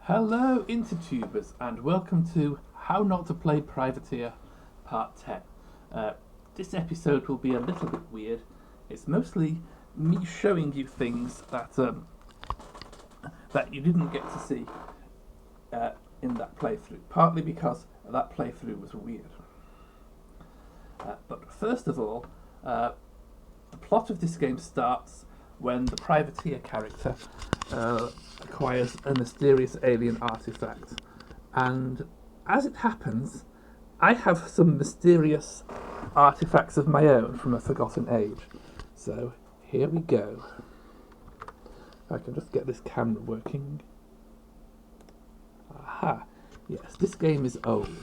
Hello, Intertubers, and welcome to How Not to Play Privateer Part 10. This episode will be a little bit weird. It's mostly me showing you things that you didn't get to see in that playthrough, partly because that playthrough was weird. But first of all, the plot of this game starts when the privateer character acquires a mysterious alien artifact. And as it happens, I have some mysterious artifacts of my own from a forgotten age. So here we go. I can just get this camera working. Aha! Yes, this game is old.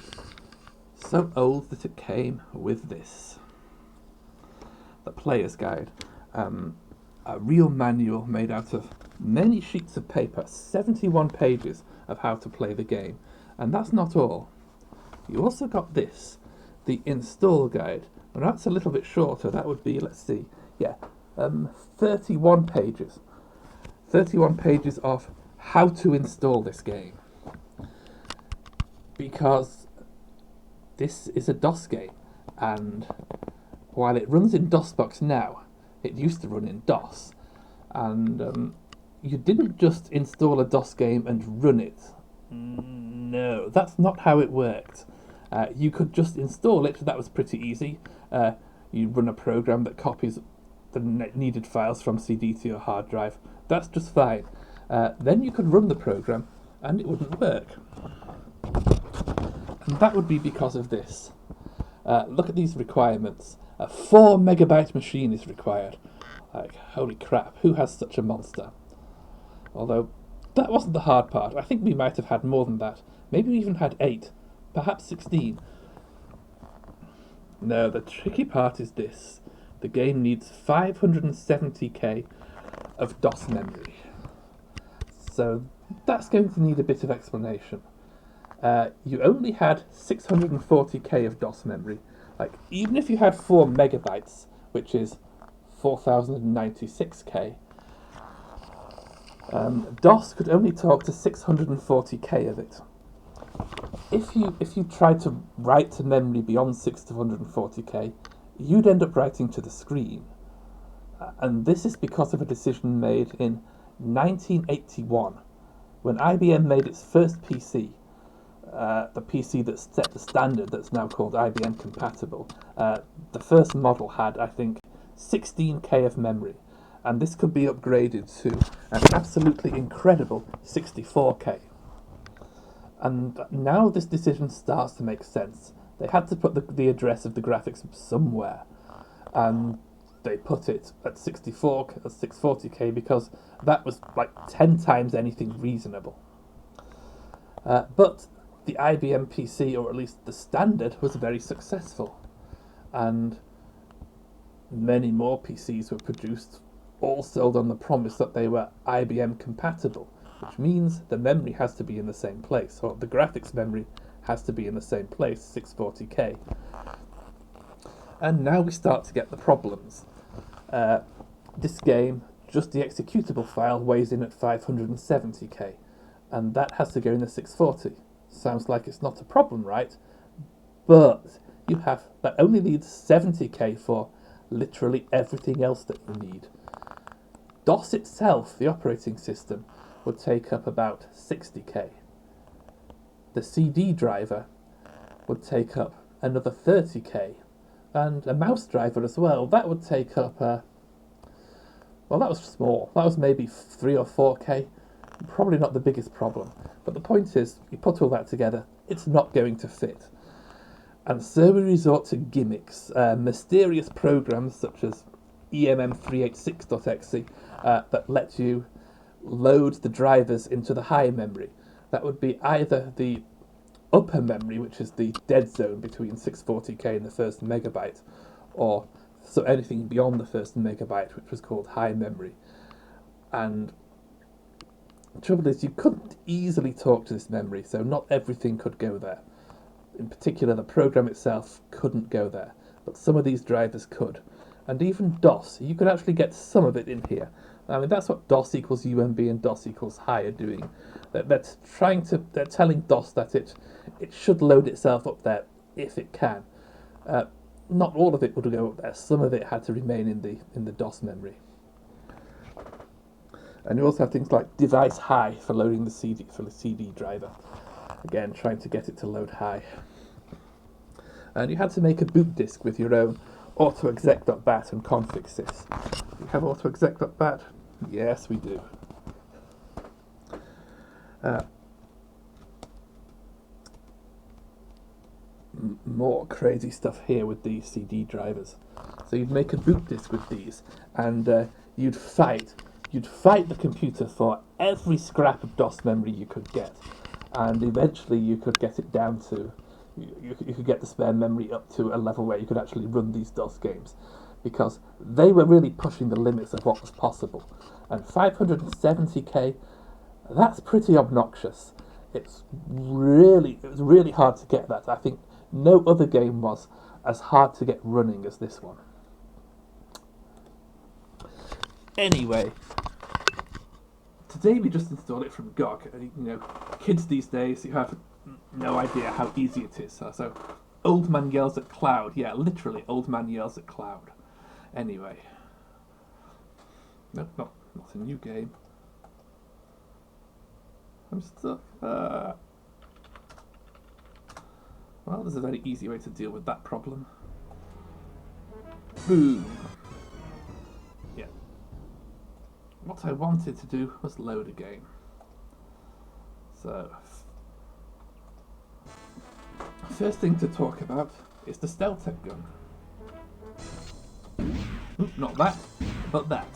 So old that it came with this. The player's guide. A real manual made out of many sheets of paper, 71 pages of how to play the game. And that's not all. You also got this, the install guide. And that's a little bit shorter. That would be, let's see, 31 pages. 31 pages of how to install this game. Because this is a DOS game, and while it runs in DOSBox now, it used to run in DOS, and you didn't just install a DOS game and run it. No, that's not how it worked. You could just install it, that was pretty easy. You run a program that copies the needed files from CD to your hard drive. That's just fine. Then you could run the program, and it wouldn't work. And that would be because of this. Look at these requirements. A 4 megabyte machine is required. Like, holy crap, who has such a monster? Although, that wasn't the hard part. I think we might have had more than that. Maybe we even had 8. Perhaps 16. No, the tricky part is this. The game needs 570k of DOS memory. So, that's going to need a bit of explanation. You only had 640k of DOS memory. Like, even if you had 4 megabytes, which is 4096k, DOS could only talk to 640k of it. If you tried to write to memory beyond 640k, you'd end up writing to the screen. And this is because of a decision made in 1981, when IBM made its first PC. The PC that set the standard that's now called IBM compatible. The first model had, I think, 16k of memory, and this could be upgraded to an absolutely incredible 64k. And now this decision starts to make sense. They had to put the address of the graphics somewhere, and they put it at 640k because that was like 10 times anything reasonable. But the IBM PC, or at least the standard, was very successful, and many more PCs were produced, all sold on the promise that they were IBM compatible, which means the memory has to be in the same place, or the graphics memory has to be in the same place, 640k. And now we start to get the problems. This game, just the executable file, weighs in at 570k, and that has to go in the 640. Sounds like it's not a problem, right? But that only needs 70k for literally everything else that you need. DOS itself, the operating system, would take up about 60k. The CD driver would take up another 30k, and a mouse driver as well. That would take up that was small. That was maybe 3 or 4k. Probably not the biggest problem, but the point is, you put all that together, it's not going to fit. And so we resort to gimmicks, mysterious programs such as EMM386.exe that let you load the drivers into the high memory. That would be either the upper memory, which is the dead zone between 640k and the first megabyte, or so anything beyond the first megabyte, which was called high memory. And the trouble is, you couldn't easily talk to this memory, so not everything could go there. In particular, the program itself couldn't go there, but some of these drivers could. And even DOS, you could actually get some of it in here, I mean, that's what DOS equals UMB and DOS equals high are doing. They're telling DOS that it should load itself up there if it can. Not all of it would go up there. Some of it had to remain in the DOS memory. And you also have things like device high for loading the CD driver. Again, trying to get it to load high. And you had to make a boot disk with your own autoexec.bat and config sys. We have autoexec.bat? Yes, we do. More crazy stuff here with these CD drivers. So you'd make a boot disk with these, and you'd fight the computer for every scrap of DOS memory you could get, and eventually you could get it down to, you could get the spare memory up to a level where you could actually run these DOS games, because they were really pushing the limits of what was possible. And 570k, that's pretty obnoxious. It was really hard to get that. I think no other game was as hard to get running as this one. Anyway, today we just installed it from GOG. You know, kids these days, you have no idea how easy it is. So old man yells at cloud. Yeah, literally, old man yells at cloud. Anyway. No, not a new game. I'm stuck. Well, there's a very easy way to deal with that problem. Boom. Yeah. What I wanted to do was load a game. So, first thing to talk about is the Steltek Gun. Oop, not that, but that.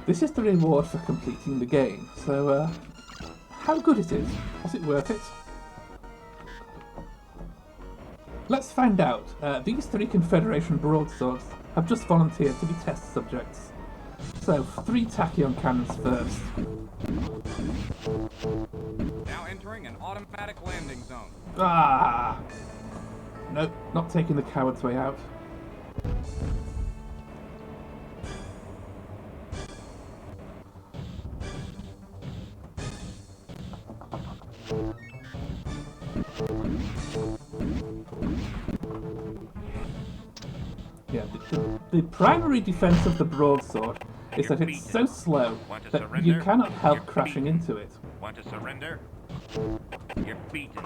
This is the reward for completing the game. So, how good it is? Was it worth it? Let's find out. These 3 Confederation broadswords have just volunteered to be test subjects. So, 3 tachyon cannons first. Now entering an automatic landing zone. Ah! Nope, not taking the coward's way out. Yeah, the primary defense of the broadsword is that it's so slow that you cannot help crashing into it. Want to surrender? You're beaten.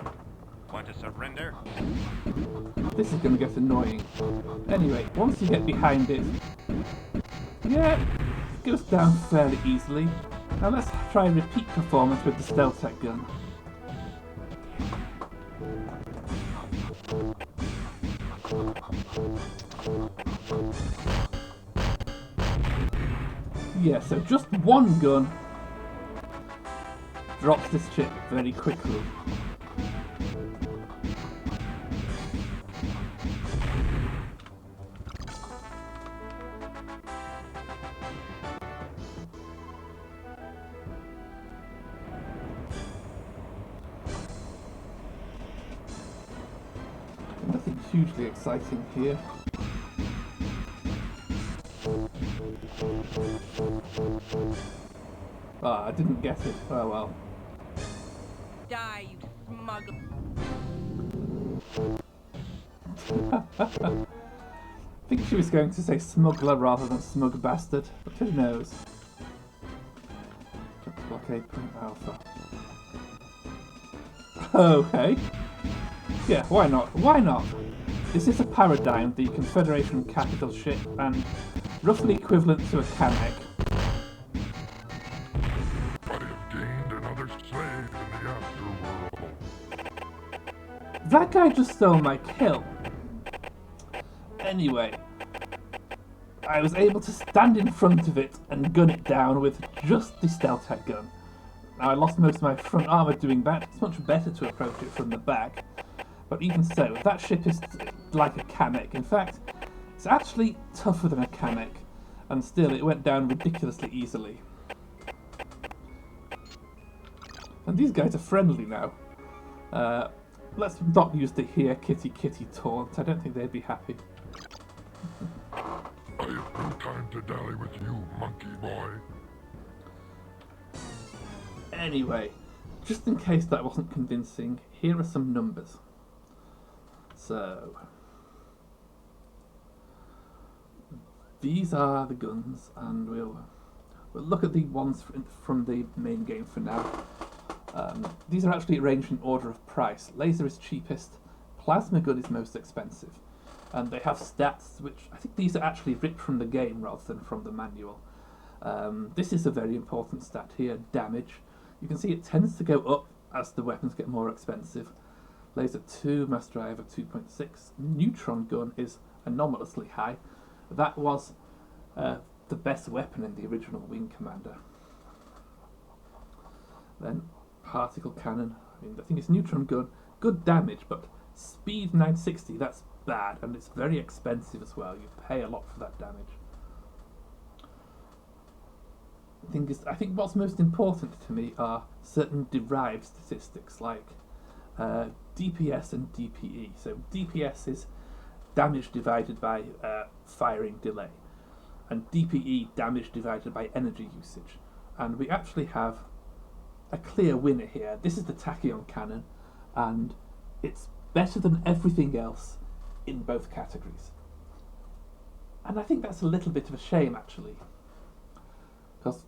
Want to surrender? This is going to get annoying. Anyway, once you get behind it, yeah, it goes down fairly easily. Now let's try and repeat performance with the Steltek Gun. Yeah, so just one gun drops this chip very quickly. Nothing hugely exciting here. Ah, I didn't get it. Oh well. Die, you smuggler. I think she was going to say smuggler rather than smug bastard, but who knows? Blockade point alpha. Okay. Yeah, why not? Why not? This is a paradigm, the Confederation capital ship, and roughly equivalent to a Kamek. That guy just stole my kill. Anyway, I was able to stand in front of it and gun it down with just the Steltek Gun. Now I lost most of my front armour doing that. It's much better to approach it from the back. But even so, that ship is like a Kamek. In fact, it's actually tougher than a Kamek. And still, it went down ridiculously easily. And these guys are friendly now. Let's not use the here kitty kitty taunt. I don't think they'd be happy. I have no time to dally with you, monkey boy. Anyway, just in case that wasn't convincing, here are some numbers. So, these are the guns, and we'll look at the ones from the main game for now. These are actually arranged in order of price. Laser is cheapest, plasma gun is most expensive, and they have stats which I think these are actually ripped from the game rather than from the manual. This is a very important stat here, damage. You can see it tends to go up as the weapons get more expensive. Laser 2, mass driver 2.6. Neutron gun is anomalously high. That was the best weapon in the original Wing Commander. Then particle cannon. I mean, the thing is, neutron gun, good damage, but speed 960, that's bad, and it's very expensive as well. You pay a lot for that damage. The thing is, I think what's most important to me are certain derived statistics like DPS and DPE. So DPS is damage divided by firing delay, and DPE, damage divided by energy usage. And we actually have a clear winner here. This is the tachyon cannon, and it's better than everything else in both categories. And I think that's a little bit of a shame, actually, because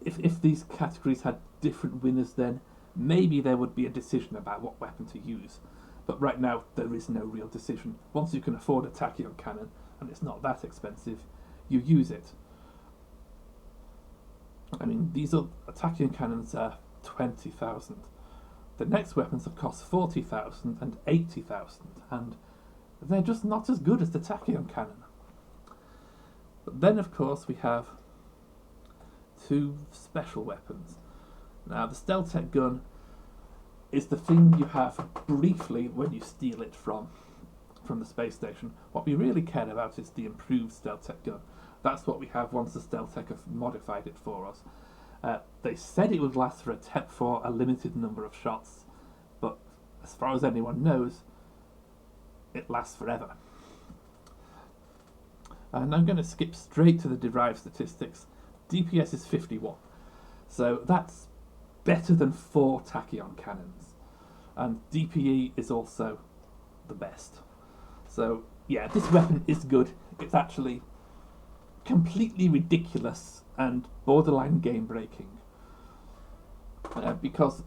if these categories had different winners, then maybe there would be a decision about what weapon to use. But right now, there is no real decision. Once you can afford a tachyon cannon, and it's not that expensive, you use it. I mean, these are tachyon cannons are 20,000. The next weapons have cost 40,000 and 80,000, and they're just not as good as the tachyon cannon. But then, of course, we have two special weapons. Now, the Steltek Gun is the thing you have briefly when you steal it from the space station. What we really care about is the improved Steltek Gun. That's what we have once the Steltek have modified it for us. They said it would last for a limited number of shots, but as far as anyone knows, it lasts forever. And I'm going to skip straight to the derived statistics. DPS is 51, so that's better than 4 tachyon cannons, and DPE is also the best. So yeah, this weapon is good. It's actually completely ridiculous and borderline game breaking, because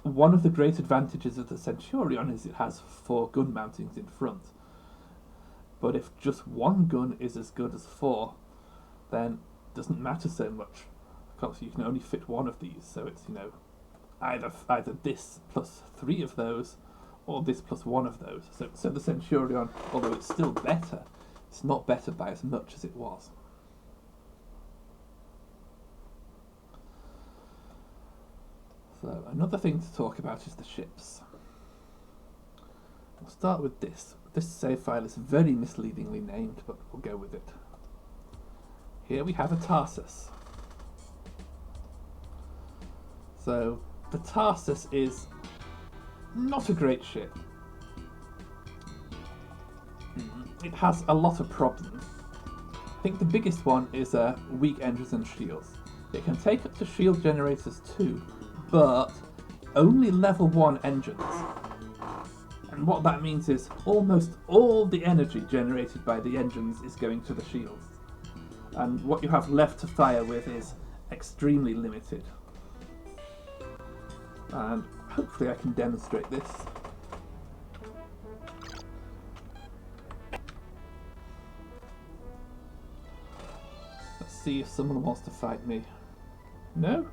one of the great advantages of the Centurion is it has 4 gun mountings in front. But if just one gun is as good as 4, then it doesn't matter so much, because you can only fit one of these. So it's, either this plus 3 of those, or this plus 1 of those. So the Centurion, although it's still better, it's not better by as much as it was. So another thing to talk about is the ships. We'll start with this. This save file is very misleadingly named, but we'll go with it. Here we have a Tarsus. So the Tarsus is not a great ship. It has a lot of problems. I think the biggest one is weak engines and shields. It can take up to shield generators too, but only level 1 engines. And what that means is almost all the energy generated by the engines is going to the shields. And what you have left to fire with is extremely limited. And hopefully I can demonstrate this. Let's see if someone wants to fight me. No?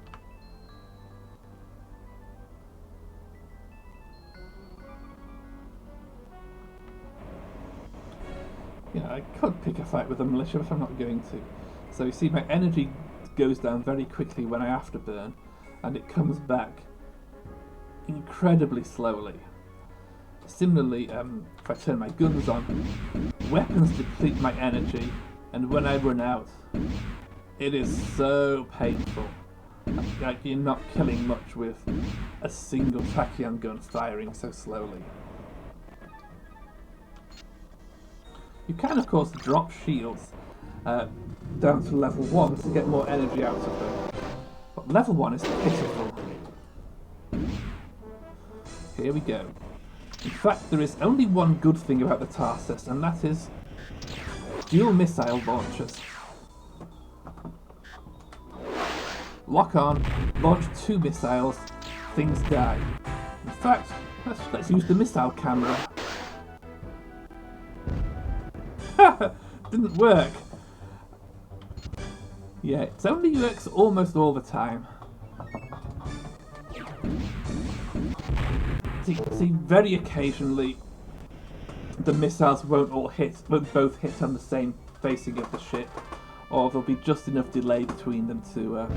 Yeah, I could pick a fight with the militia, but I'm not going to. So you see, my energy goes down very quickly when I afterburn, and it comes back incredibly slowly. Similarly, if I turn my guns on, weapons deplete my energy, and when I run out, it is so painful. Like, you're not killing much with a single tachyon gun firing so slowly. You can, of course, drop shields, down to level 1 to get more energy out of them. But level 1 is pitiful. Here we go. In fact, there is only one good thing about the Tarsus, and that is dual missile launchers. Lock on, launch 2 missiles, things die. In fact, let's use the missile camera. Didn't work. Yeah, it only works almost all the time. See, very occasionally the missiles won't both hit on the same facing of the ship, or there'll be just enough delay between them to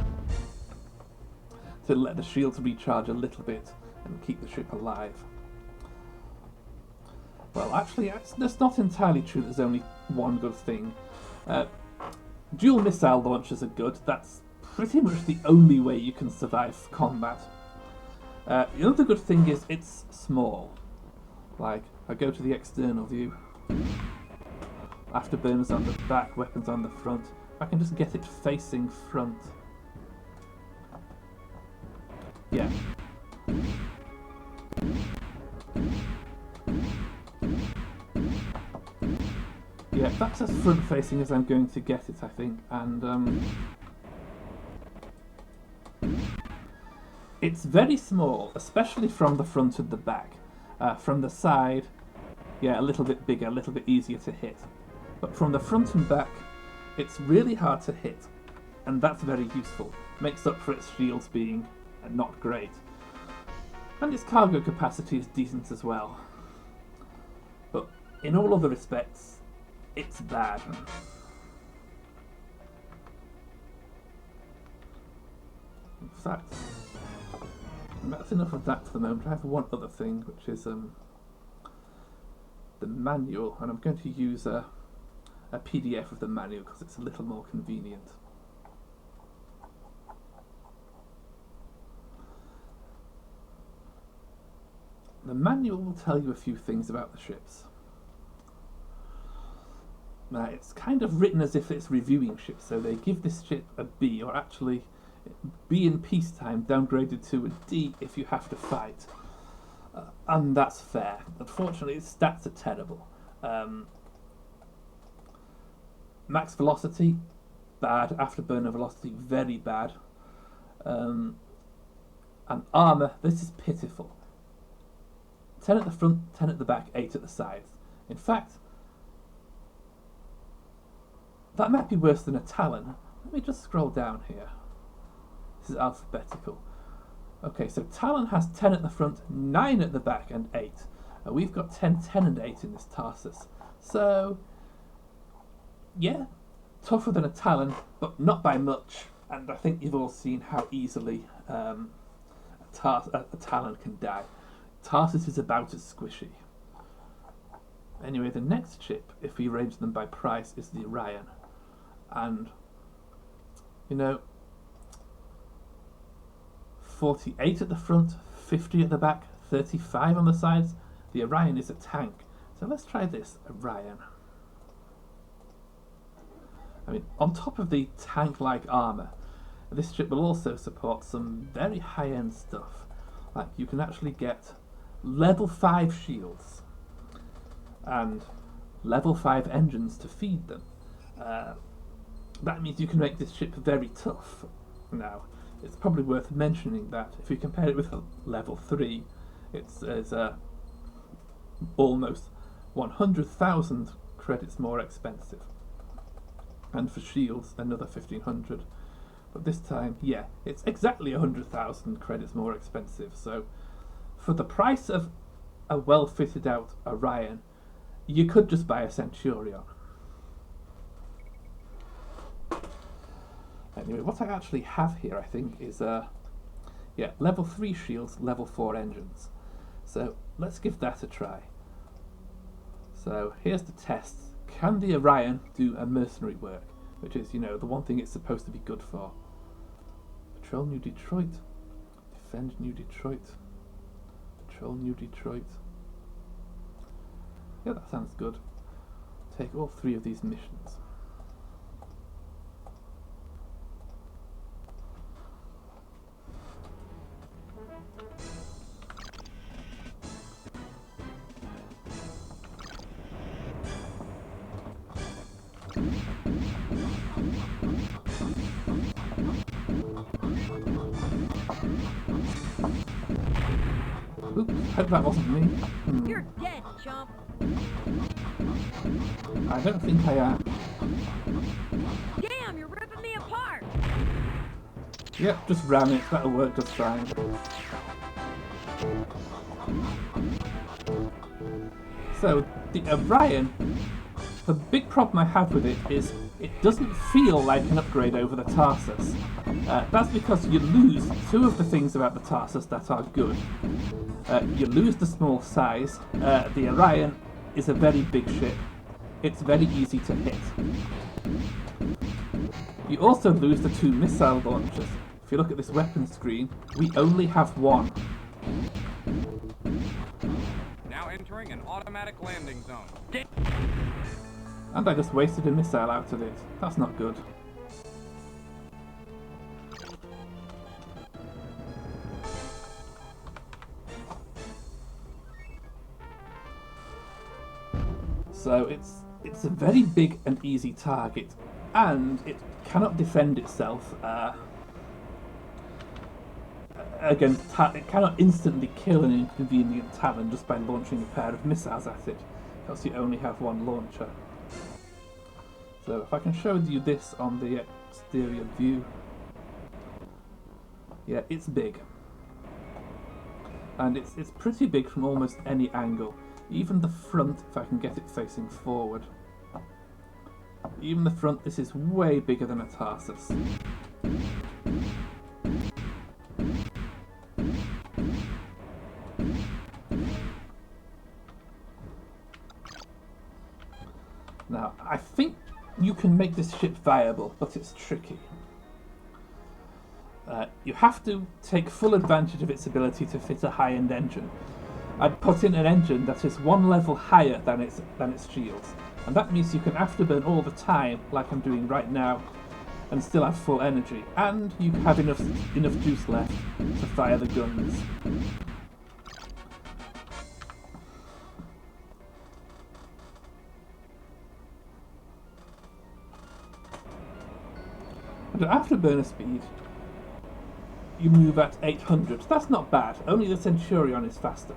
let the shields recharge a little bit and keep the ship alive. Well, actually, that's not entirely true. There's only one good thing. Dual missile launchers are good. That's pretty much the only way you can survive combat. The other good thing is it's small. Like, I go to the external view. Afterburners on the back, weapons on the front. I can just get it facing front. Yeah. Yeah, that's as front facing as I'm going to get it, I think, and it's very small, especially from the front and the back. From the side, yeah, a little bit bigger, a little bit easier to hit. But from the front and back, it's really hard to hit, and that's very useful. Makes up for its shields being not great. And its cargo capacity is decent as well. But in all other respects, it's bad. In fact, that's enough of that for the moment. I have one other thing, which is the manual, and I'm going to use a PDF of the manual because it's a little more convenient. The manual will tell you a few things about the ships. Now, it's kind of written as if it's reviewing ships, so they give this ship a B, or actually B in peacetime, downgraded to a D if you have to fight. And that's fair. Unfortunately, its stats are terrible. Max velocity, bad. Afterburner velocity, very bad. And armour, this is pitiful. 10 at the front, 10 at the back, 8 at the sides. In fact, that might be worse than a Talon. Let me just scroll down here. This is alphabetical. Okay, so Talon has 10 at the front, 9 at the back, and 8. We've got 10, 10, and 8 in this Tarsus. So, yeah, tougher than a Talon, but not by much. And I think you've all seen how easily a Talon can die. Tarsus is about as squishy. Anyway, the next ship, if we arrange them by price, is the Orion. And, you know, 48 at the front, 50 at the back, 35 on the sides. The Orion is a tank. So let's try this Orion. I mean, on top of the tank-like armour, this ship will also support some very high-end stuff. Like, you can actually get level 5 shields and level 5 engines to feed them. That means you can make this ship very tough. Now, it's probably worth mentioning that if you compare it with a level 3, it's almost 100,000 credits more expensive. And for shields, another 1,500. But this time, yeah, it's exactly 100,000 credits more expensive. So, for the price of a well-fitted out Orion, you could just buy a Centurion. Anyway, what I actually have here, I think, is level 3 shields, level 4 engines. So let's give that a try. So here's the test. Can the Orion do a mercenary work? Which is, you know, the one thing it's supposed to be good for. Patrol New Detroit. Defend New Detroit. Patrol New Detroit. Yeah, that sounds good. Take all 3 of these missions. Oops, hope that wasn't me. You're dead, chump. I don't think I am. Damn, you're ripping me apart. Yep, just ram it. That'll work just fine. So, the Orion, the big problem I have with it is it doesn't feel like an upgrade over the Tarsus. That's because you lose two of the things about the Tarsus that are good. You lose the small size. The Orion is a very big ship. It's very easy to hit. You also lose the two missile launchers. If you look at this weapon screen, we only have one. Now entering an automatic landing zone. And I just wasted a missile out of it. That's not good. So it's a very big and easy target, and it cannot defend itself against it cannot instantly kill an inconvenient Talon just by launching a pair of missiles at it, because you only have one launcher. So if I can show you this on the exterior view, yeah, it's big. And it's pretty big from almost any angle. Even the front, if I can get it facing forward. Even the front, this is way bigger than a Tarsus. Now, I think you can make this ship viable, but it's tricky. You have to take full advantage of its ability to fit a high-end engine. I'd put in an engine that is one level higher than its shields, and that means you can afterburn all the time, like I'm doing right now, and still have full energy, and you have enough juice left to fire the guns. And at afterburner speed, you move at 800. That's not bad. Only the Centurion is faster.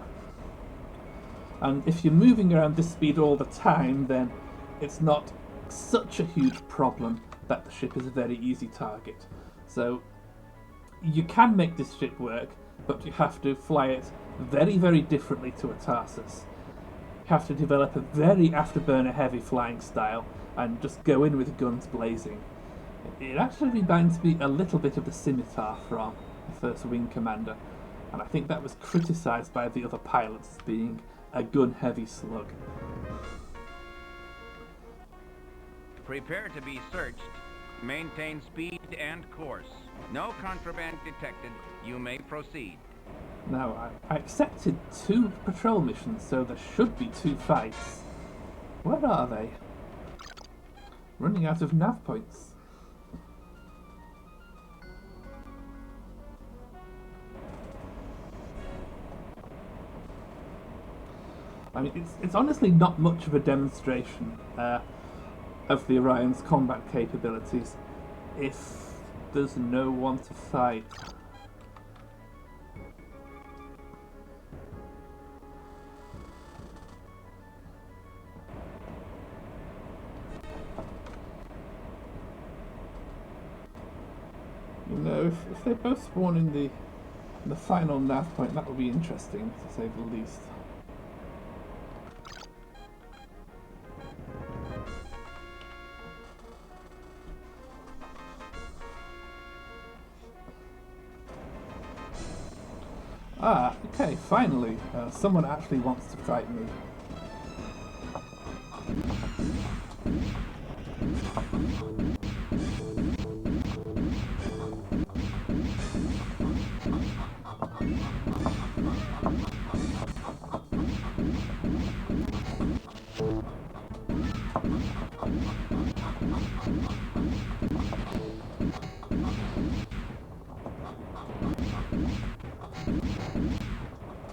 And if you're moving around this speed all the time, then it's not such a huge problem that the ship is a very easy target. So you can make this ship work, but you have to fly it very, very differently to a Tarsus. You have to develop a very afterburner heavy flying style and just go in with guns blazing. It actually reminds me a little bit of the Scimitar from the First Wing Commander, and I think that was criticised by the other pilots as being a gun-heavy slug. Prepare to be searched. Maintain speed and course. No contraband detected. You may proceed. Now, I accepted 2 patrol missions, so there should be 2 fights. Where are they? Running out of nav points. I mean, it's honestly not much of a demonstration of the Orion's combat capabilities if there's no one to fight. You know, if they both spawn in the final nav point, that would be interesting, to say the least. Ah, okay, finally, someone actually wants to fight me.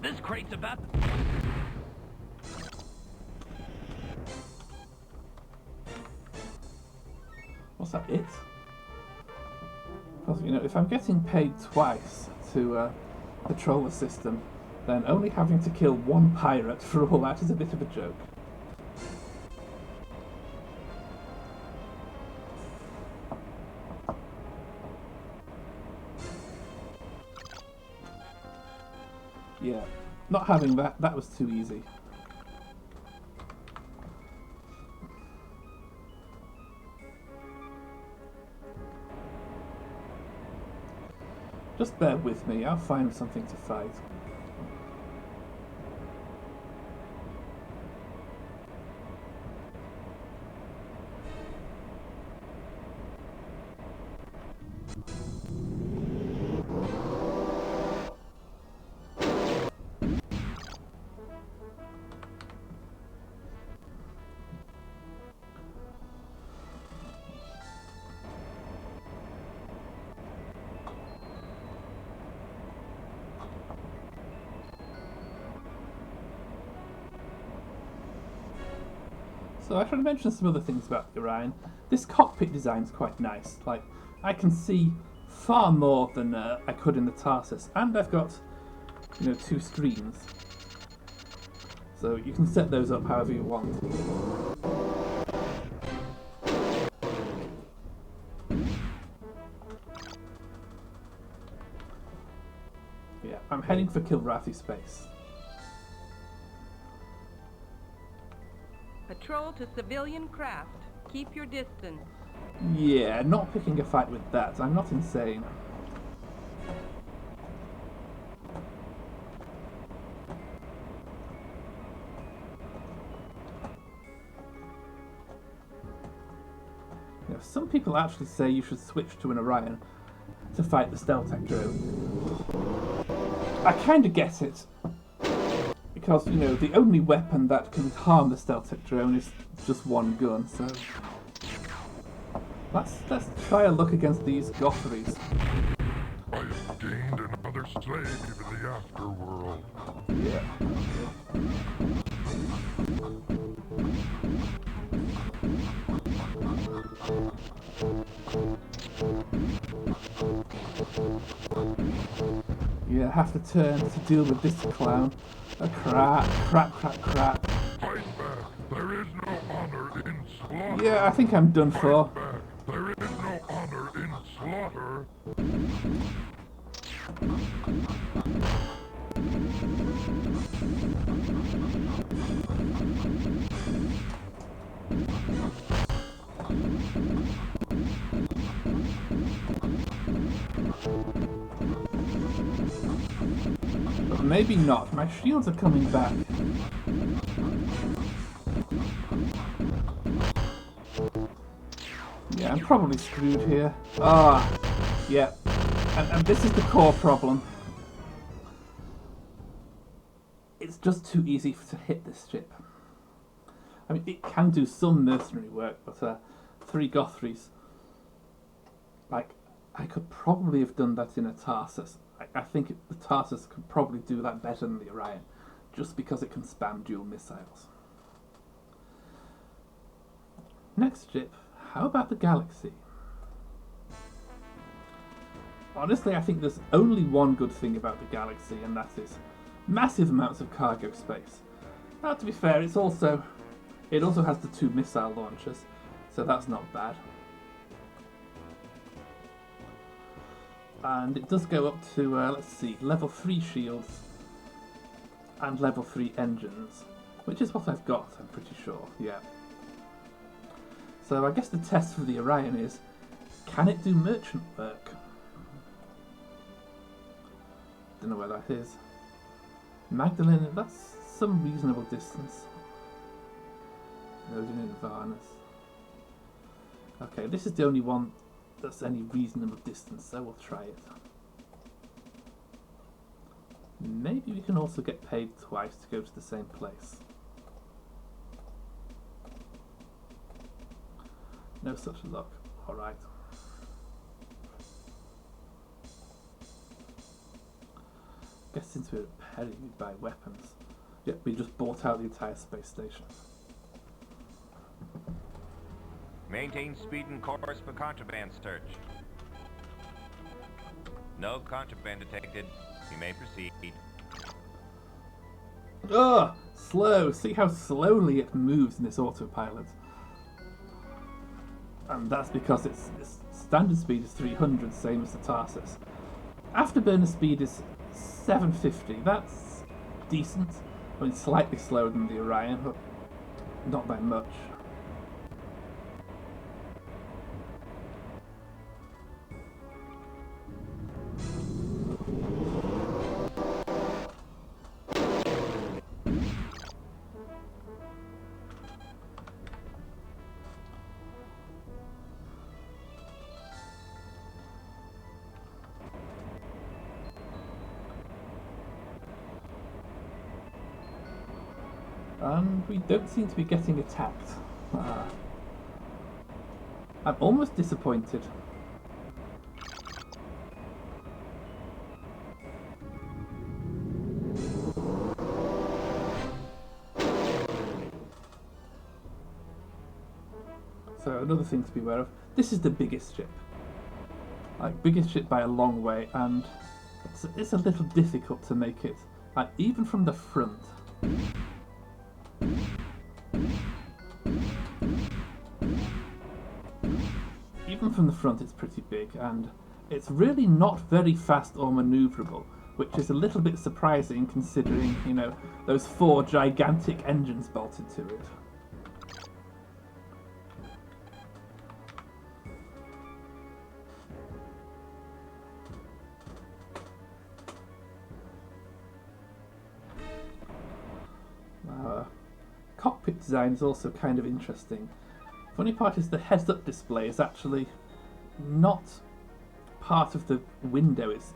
This crate's about... Was that it? Because, you know, if I'm getting paid twice to patrol the system, then only having to kill one pirate for all that is a bit of a joke. Yeah, not having that was too easy. Just bear with me, I'll find something to fight. So I should mention some other things about the Orion. This cockpit design is quite nice. Like, I can see far more than I could in the Tarsus, and I've got, you know, 2 screens. So you can set those up however you want. Yeah, I'm heading for Kilrathi space. Patrol to civilian craft. Keep your distance. Yeah, not picking a fight with that. I'm not insane. You know, some people actually say you should switch to an Orion to fight the Steltek drone. I kind of get it. Because, you know, the only weapon that can harm the Steltek drone is just one gun, so... Let's try a look against these Gothries. I have gained another slave in the afterworld. Yeah. Yeah, have to turn to deal with this clown. A crap. Fight back. There is no honor in slaughter. Yeah, I think I'm done for. Fight back. There is no honor in slaughter. But maybe not. My shields are coming back. Yeah, I'm probably screwed here. Ah, yeah. And this is the core problem. It's just too easy to hit this ship. I mean, it can do some mercenary work, but 3 Gothries. Like, I could probably have done that in a Tarsus. I think the Tarsus could probably do that better than the Orion, just because it can spam dual missiles. Next ship, how about the Galaxy? Honestly, I think there's only one good thing about the Galaxy, and that is massive amounts of cargo space. Now, to be fair, it also has the 2 missile launchers, so that's not bad. And it does go up to, let's see, level 3 shields and level 3 engines, which is what I've got, I'm pretty sure, yeah. So I guess the test for the Orion is, can it do merchant work? Don't know where that is. Magdalene, that's some reasonable distance. Loading in Varnus. Okay, this is the only one that's any reasonable distance, so we'll try it. Maybe we can also get paid twice to go to the same place. No such luck. Alright. Guess since we're repairing, we buy weapons. Yep, we just bought out the entire space station. Maintain speed and course for contraband search. No contraband detected. You may proceed. Ugh! Slow! See how slowly it moves in this autopilot. And that's because its standard speed is 300, same as the Tarsus. Afterburner speed is 750. That's decent. I mean, slightly slower than the Orion, but not by much. And we don't seem to be getting attacked. I'm almost disappointed. So another thing to be aware of, this is the biggest ship. Like, biggest ship by a long way, and it's a little difficult to make it, like, even from the front. Even from the front it's pretty big, and it's really not very fast or manoeuvrable, which is a little bit surprising considering, you know, those 4 gigantic engines bolted to it. Cockpit design is also kind of interesting. Funny part is the heads-up display is actually not part of the window, it's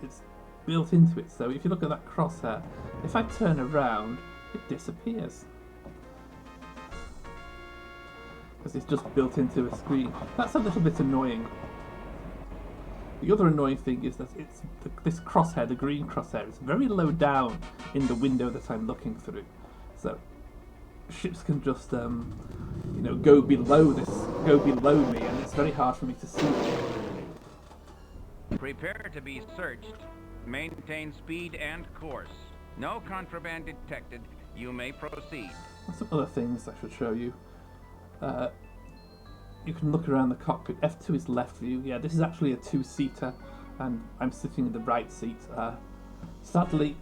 built into it, so if you look at that crosshair, if I turn around, it disappears. Because it's just built into a screen. That's a little bit annoying. The other annoying thing is that this crosshair, the green crosshair, is very low down in the window that I'm looking through. So ships can just, you know, go below me, and it's very hard for me to see them. Prepare to be searched. Maintain speed and course. No contraband detected. You may proceed. And some other things I should show you. You can look around the cockpit. F2 is left view. Yeah, this is actually a 2-seater, and I'm sitting in the right seat. Sadly,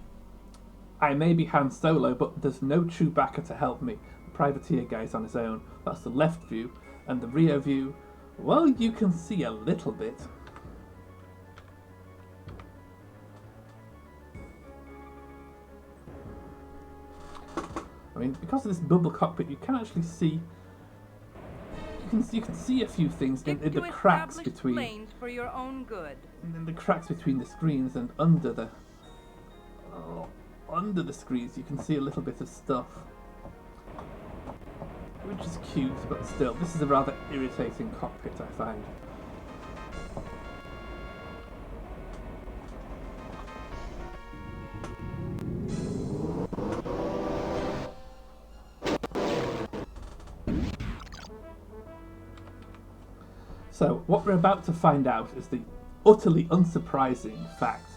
I may be Han Solo, but there's no Chewbacca to help me. The privateer guy's on his own. That's the left view. And the rear view, well, you can see a little bit. I mean, because of this bubble cockpit, you can actually see. You can see a few things in the cracks between. Planes for your own good. In the cracks between the screens and under the screens, you can see a little bit of stuff, which is cute, but still, this is a rather irritating cockpit, I find. So, what we're about to find out is the utterly unsurprising fact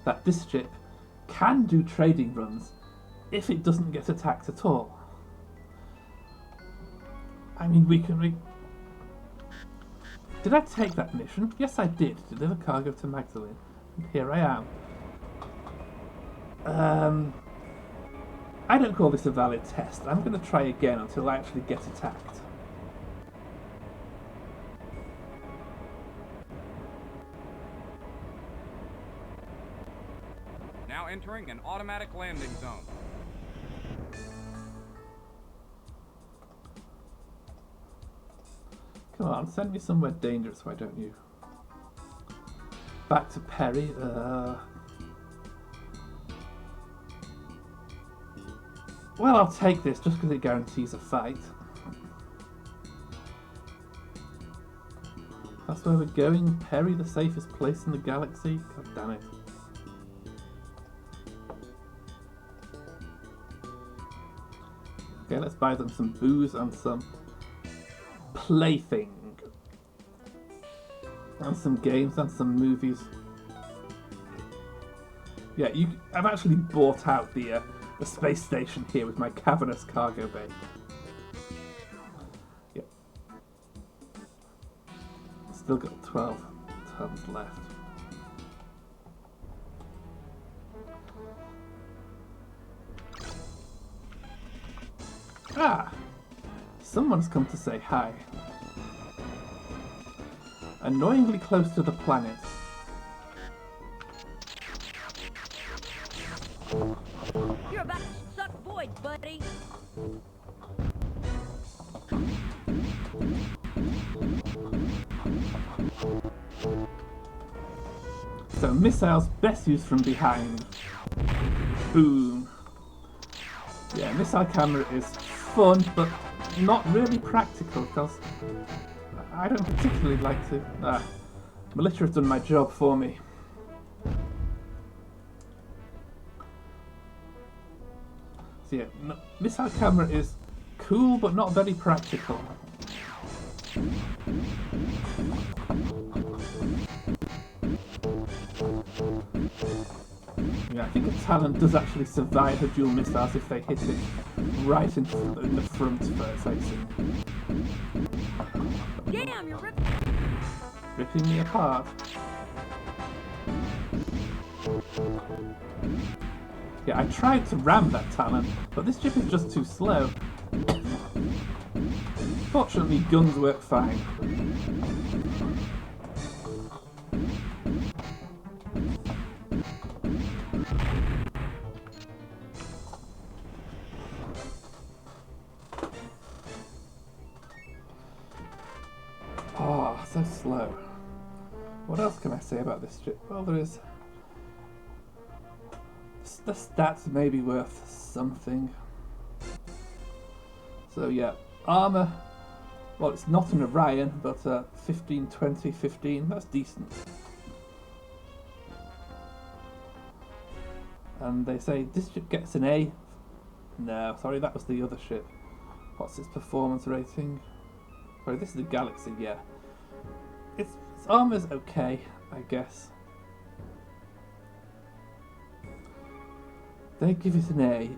that this ship can do trading runs if it doesn't get attacked at all. I mean, Did I take that mission? Yes, I did. Deliver cargo to Magdalene. And here I am. I don't call this a valid test. I'm going to try again until I actually get attacked. Now entering an automatic landing zone. Come on, send me somewhere dangerous, why don't you? Back to Perry. Well, I'll take this just because it guarantees a fight. That's where we're going. Perry, the safest place in the galaxy. God damn it. Okay, let's buy them some booze and some PlayThing. And some games and some movies. Yeah, I've actually bought out the a space station here with my cavernous cargo bay. Yep. Still got 12 tons left. Ah! Someone's come to say hi. Annoyingly close to the planet. You're about to suck void, buddy. So missiles best used from behind. Boom. Yeah, missile camera is fun, but not really practical because I don't particularly like to. Militia has done my job for me. So yeah, missile camera is cool, but not very practical. Yeah, I think a Talon does actually survive the dual missiles if they hit it right in the front facing. Damn, you're Ripping me apart. Yeah, I tried to ram that Talon, but this ship is just too slow. Fortunately, guns work fine. Oh, so slow. What else can I say about this ship? Well, there is... The stats may be worth something. So yeah, armour... Well, it's not an Orion, but 15, 20, 15, that's decent. And they say, this ship gets an A. No, sorry, that was the other ship. What's its performance rating? Sorry, this is the Galaxy, yeah. Its armour's okay, I guess. They give it an A.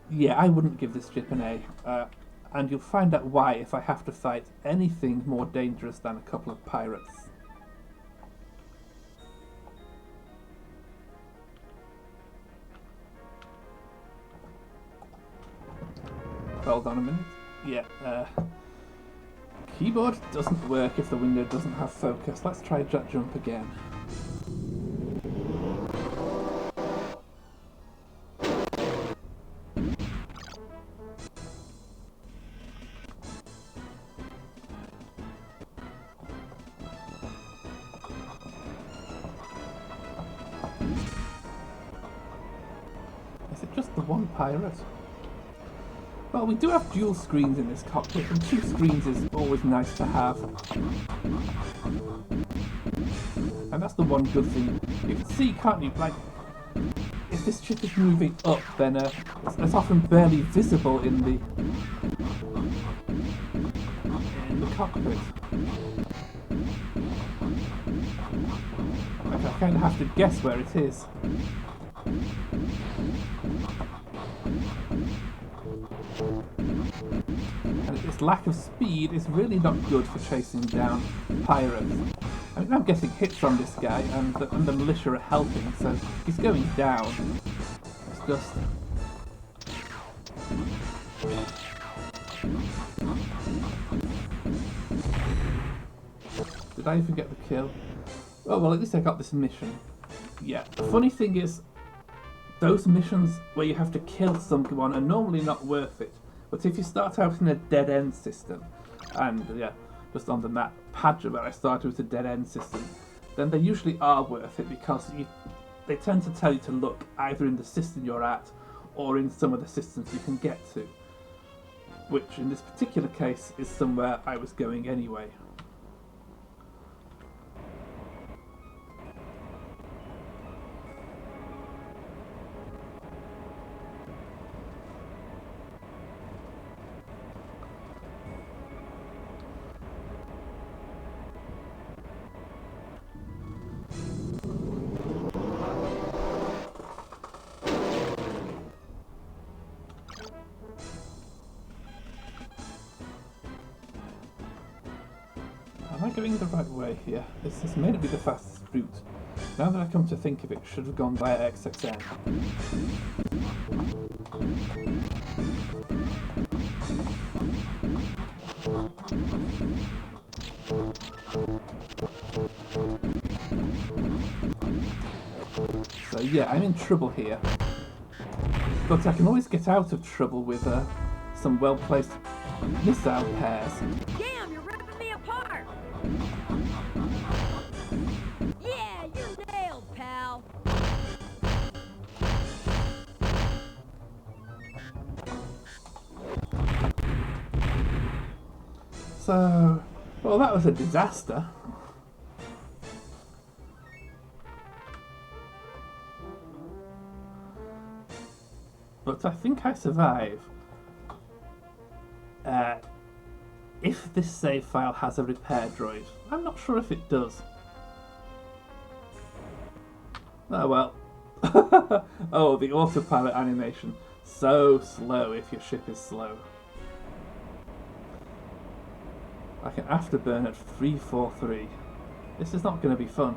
Yeah, I wouldn't give this ship an A. And you'll find out why if I have to fight anything more dangerous than a couple of pirates. Hold on a minute. Yeah, keyboard doesn't work if the window doesn't have focus. Let's try jet jump again. Is it just the one pirate? Well, we do have dual screens in this cockpit, and 2 screens is always nice to have. And that's the one good thing. You can see, can't you, like, if this ship is moving up, then it's often barely visible in the cockpit. Like, I kind of have to guess where it is. And its lack of speed is really not good for chasing down pirates. I mean, I'm getting hits on this guy, and the militia are helping, so he's going down. It's just... Did I even get the kill? Oh, well, at least I got this mission. Yeah, the funny thing is, those missions where you have to kill someone are normally not worth it. But if you start out in a dead-end system, and yeah, just on the map, Padra, where I started with a dead-end system, then they usually are worth it because they tend to tell you to look either in the system you're at or in some of the systems you can get to. Which, in this particular case, is somewhere I was going anyway. going the right way here? This may not be the fastest route. Now that I come to think of it, should have gone via XXN. So yeah, I'm in trouble here. But I can always get out of trouble with some well-placed missile pairs. Damn, you're ripping me apart! Yeah, you're nailed, pal! So, well, that was a disaster. But I think I survive. If this save file has a repair droid. I'm not sure if it does. Oh well. Oh, the autopilot animation. So slow if your ship is slow. I can afterburn at 343. This is not going to be fun.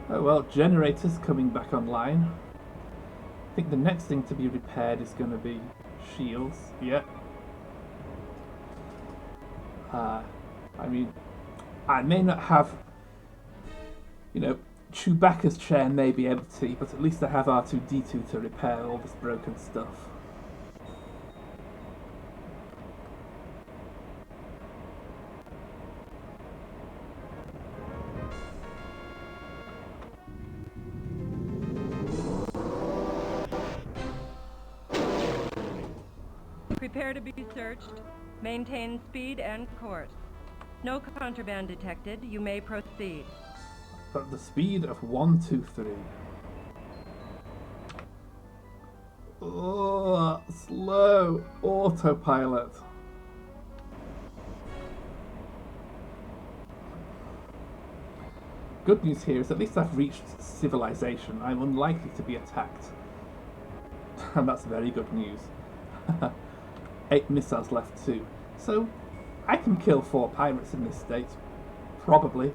Oh well, generators coming back online. I think the next thing to be repaired is going to be shields. Yep. I mean, I may not have, you know, Chewbacca's chair may be empty, but at least I have R2-D2 to repair all this broken stuff. Prepare to be searched. Maintain speed and course. No contraband detected. You may proceed. At the speed of 123. Oh, slow autopilot. Good news here is at least I've reached civilization. I'm unlikely to be attacked. And that's very good news. 8 missiles left too. So, I can kill 4 pirates in this state. Probably.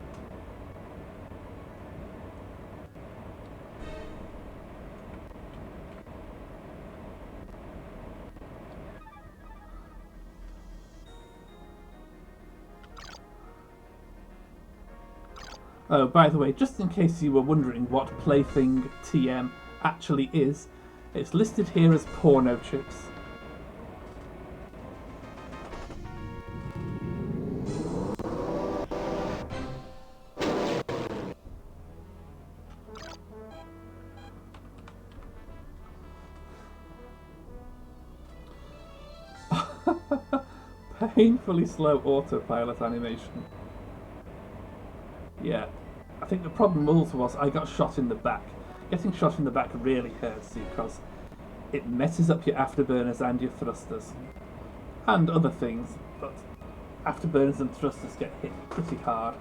Oh, by the way, just in case you were wondering what PlayThing TM actually is, it's listed here as porno chips. Painfully slow autopilot animation. Yeah, I think the problem also was I got shot in the back. Getting shot in the back really hurts you because it messes up your afterburners and your thrusters. And other things, but afterburners and thrusters get hit pretty hard.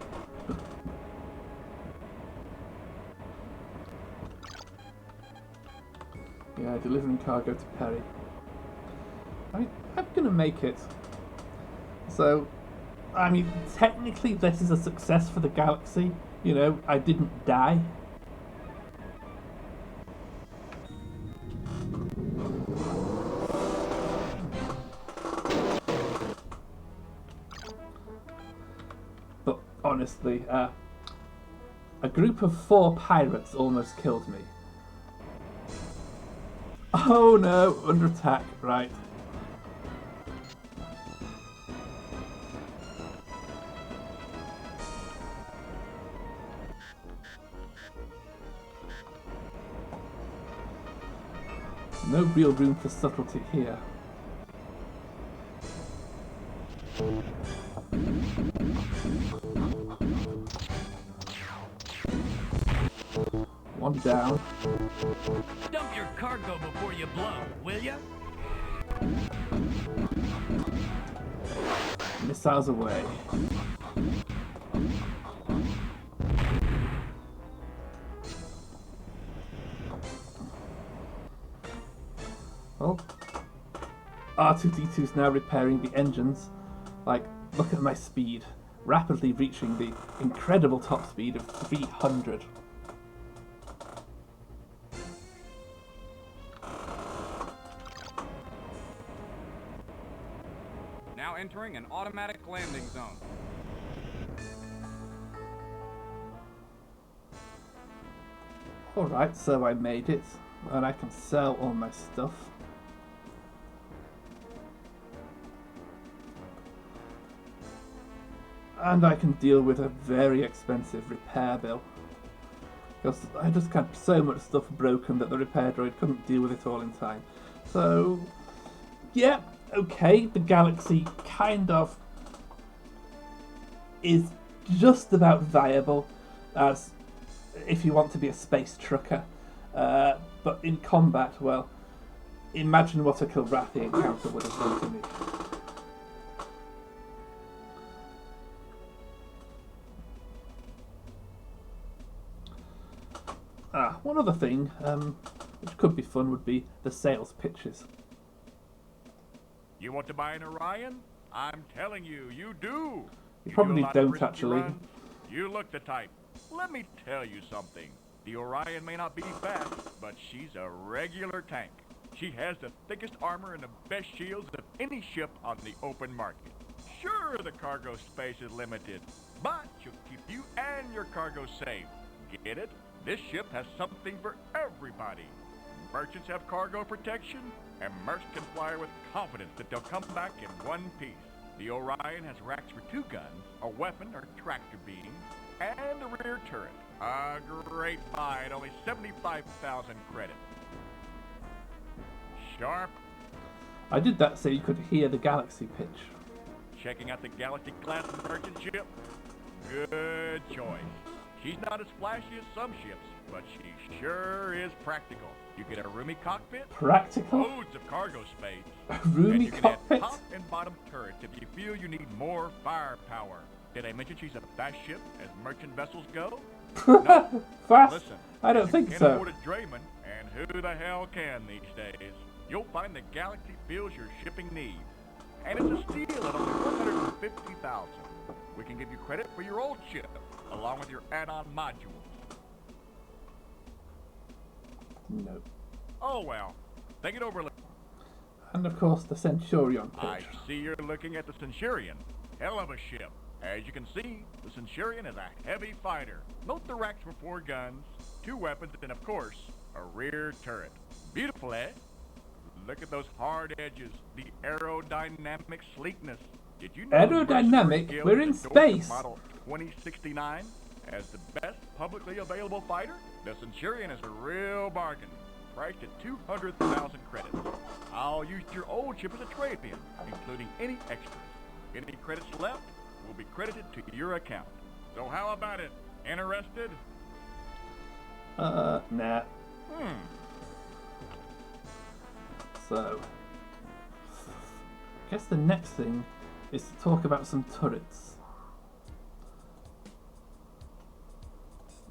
Yeah, delivering cargo to Perry. I mean, I'm gonna make it. So, I mean, technically this is a success for the galaxy. You know, I didn't die. But honestly, a group of 4 pirates almost killed me. Oh no, under attack, right. No real room for subtlety here. One down. Dump your cargo before you blow, will ya? Missiles away. Oh. R2-D2 is now repairing the engines. Like, look at my speed. rapidly reaching the incredible top speed of 300. Now entering an automatic landing zone. Alright, so I made it, and I can sell all my stuff. And I can deal with a very expensive repair bill. Because I just had so much stuff broken that the repair droid couldn't deal with it all in time. So, yeah, okay, the galaxy kind of is just about viable as if you want to be a space trucker. But in combat, well, imagine what a Kilrathi encounter would have done to me. One other thing, which could be fun, would be the sales pitches. You want to buy an Orion? I'm telling you, you do. You probably do a lot of don't, risky actually. runs. You look the type. Let me tell you something. The Orion may not be fast, but she's a regular tank. She has the thickest armor and the best shields of any ship on the open market. Sure, the cargo space is limited, but she'll keep you and your cargo safe. Get it? This ship has something for everybody. Merchants have cargo protection, and mercs can fly with confidence that they'll come back in one piece. The Orion has racks for 2 guns, a weapon or tractor beam, and a rear turret. A great buy at only 75,000 credits. Sharp. I did that so you could hear the galaxy pitch. Checking out the Galaxy-class merchant ship? Good choice. She's not as flashy as some ships, but she sure is practical. You get a roomy cockpit, Practical? loads of cargo space, A roomy and you can cockpit? add top and bottom turrets if you feel you need more firepower. Did I mention she's a fast ship as merchant vessels go? No. Fast? Listen, I don't you think can't so. afford a drayman, and who the hell can these days? You'll find the Galaxy fills your shipping needs. And it's a steal at only $150,000. We can give you credit for your old ship, along with your add-on modules. No. Oh well, think it over. And of course the Centurion I pitch. see you're looking at the Centurion. Hell of a ship. As you can see, the Centurion is a heavy fighter. Note the racks for 4 guns, 2 weapons, and of course, a rear turret. Beautiful, eh? Look at those hard edges, the aerodynamic sleekness. Did you know Aerodynamic? Guild We're in endorsed space. Model 2069 as the best publicly available fighter? The Centurion is a real bargain, priced at 200,000 credits. I'll use your old ship as a trade-in, including any extras. Any credits left will be credited to your account. So how about it? Interested? Nah. So, I guess the next thing is to talk about some turrets.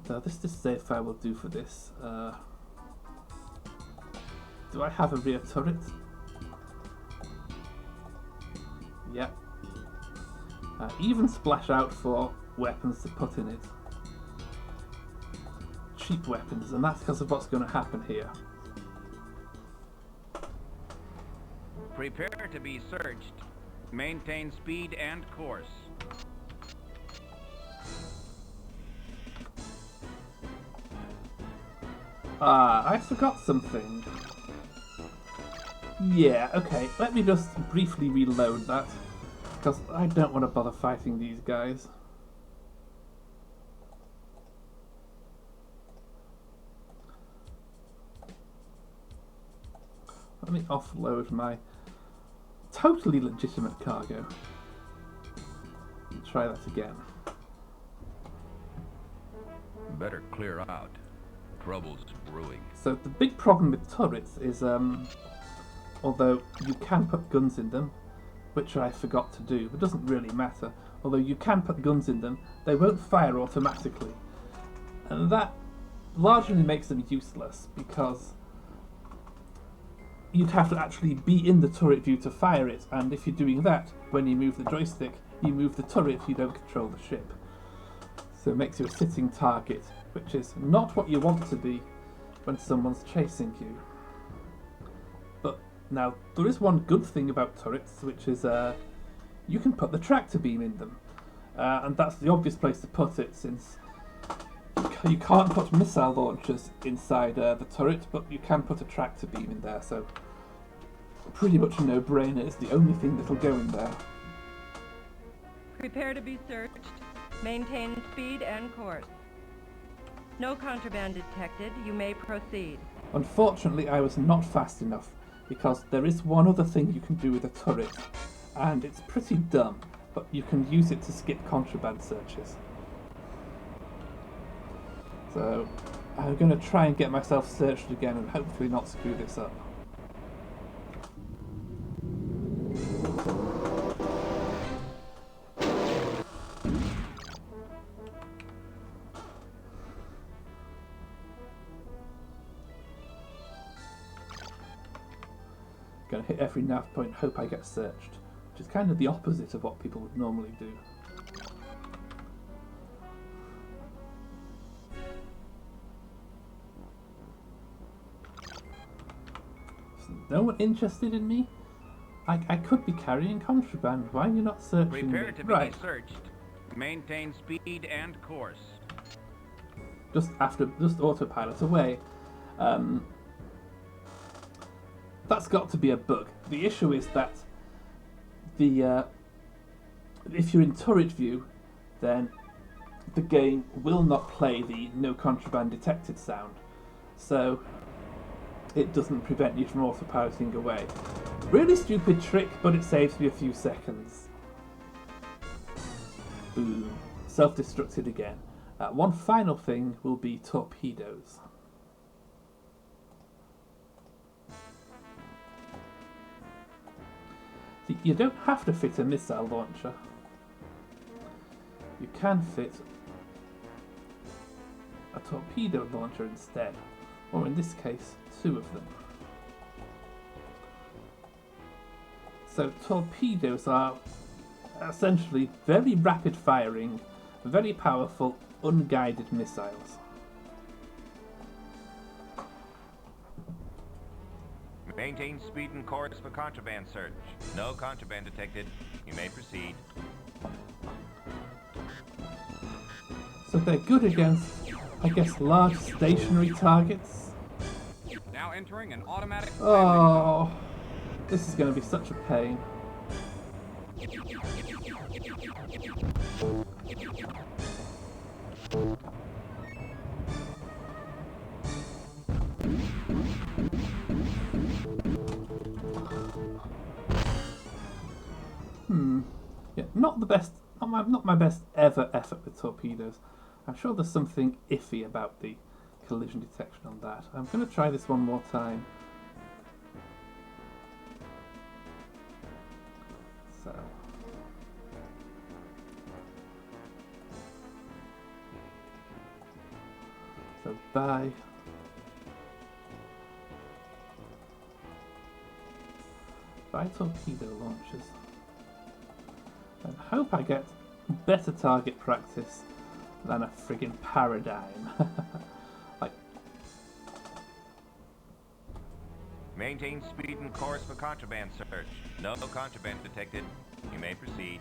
So this is safe I will do for this. Do I have a rear turret? Yep. Even splash out for weapons to put in it. Cheap weapons, and that's because of what's going to happen here. Prepare to be searched. Maintain speed and course. I forgot something. Yeah, okay, let me just briefly reload that, because I don't want to bother fighting these guys. Let me offload my totally legitimate cargo. Try that again. Better clear out. Trouble's brewing. So the big problem with turrets is, although you can put guns in them, which I forgot to do, but doesn't really matter. Although you can put guns in them, they won't fire automatically. And that largely makes them useless, because you'd have to actually be in the turret view to fire it, and if you're doing that, when you move the joystick, you move the turret, you don't control the ship. So it makes you a sitting target, which is not what you want to be when someone's chasing you. But now, there is one good thing about turrets, which is you can put the tractor beam in them. And that's the obvious place to put it, since you can't put missile launchers inside the turret, but you can put a tractor beam in there, so pretty much a no-brainer. It's the only thing that'll go in there. Prepare to be searched. Maintain speed and course. No contraband detected. You may proceed. Unfortunately, I was not fast enough, because there is one other thing you can do with a turret, and it's pretty dumb, but you can use it to skip contraband searches. So, I'm going to try and get myself searched again and hopefully not screw this up. Going to hit every nav point, hope I get searched, which is kind of the opposite of what people would normally do. Is no one interested in me? I could be carrying contraband. Why are you not searching Prepare me? to be Right. searched. Maintain speed and course. Just autopilot away. That's got to be a bug. The issue is that if you're in turret view, then the game will not play the no contraband detected sound, so it doesn't prevent you from autopiloting away. Really stupid trick, but it saves me a few seconds. Boom. Self-destructed again. One final thing will be torpedoes. You don't have to fit a missile launcher. You can fit a torpedo launcher instead, or in this case, 2 of them. So torpedoes are essentially very rapid firing, very powerful, unguided missiles. Maintain speed and course for contraband search. No contraband detected. You may proceed. So they're good against, I guess, large stationary targets. Now entering an automatic Oh, this is going to be such a pain. Yeah, not the best, not my best ever effort with torpedoes. I'm sure there's something iffy about the collision detection on that. I'm going to try this one more time. So bye. Bye torpedo launchers. And hope I get better target practice than a friggin' paradigm. Like, Maintain speed and course for contraband search. No contraband detected. You may proceed.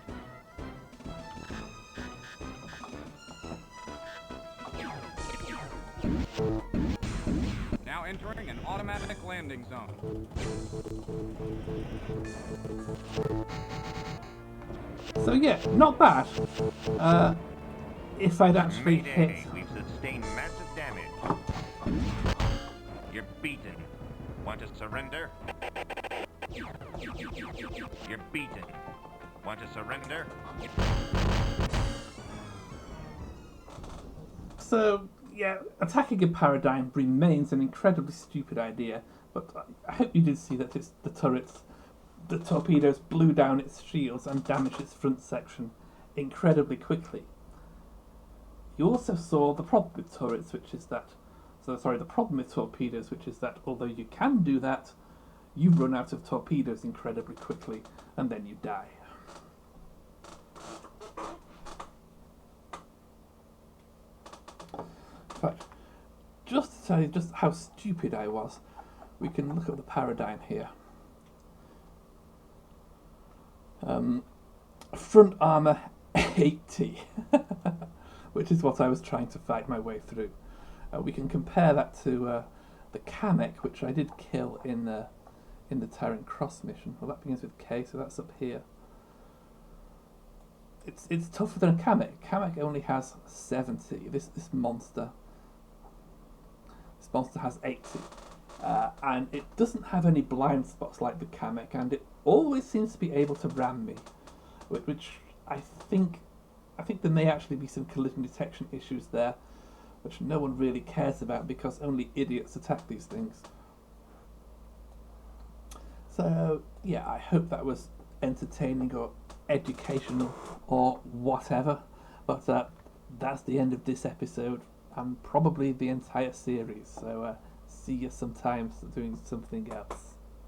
Now entering an automatic landing zone. so yeah, not bad. If I'd actually Mayday, hit... we've sustained massive damage. You're beaten. Want to surrender? You're beaten. Want to surrender? So, yeah, attacking a paradigm remains an incredibly stupid idea, but I hope you did see that the torpedoes blew down its shields and damaged its front section incredibly quickly. You also saw the problem with turrets, which is that, the problem with torpedoes, which is that although you can do that, you run out of torpedoes incredibly quickly, and then you die. just to tell you just how stupid I was, we can look at the paradigm here. Front armour 80, which is what I was trying to fight my way through. We can compare that to the Kamek, which I did kill in the Tyrant Cross mission. Well, that begins with K, so that's up here. It's tougher than a Kamek. Kamek only has 70. This monster has 80. And it doesn't have any blind spots like the Kamek, and it always seems to be able to ram me, which I think there may actually be some collision detection issues there, which no one really cares about because only idiots attack these things. So yeah, I hope that was entertaining or educational or whatever, but that's the end of this episode and probably the entire series, so see you sometimes doing something else.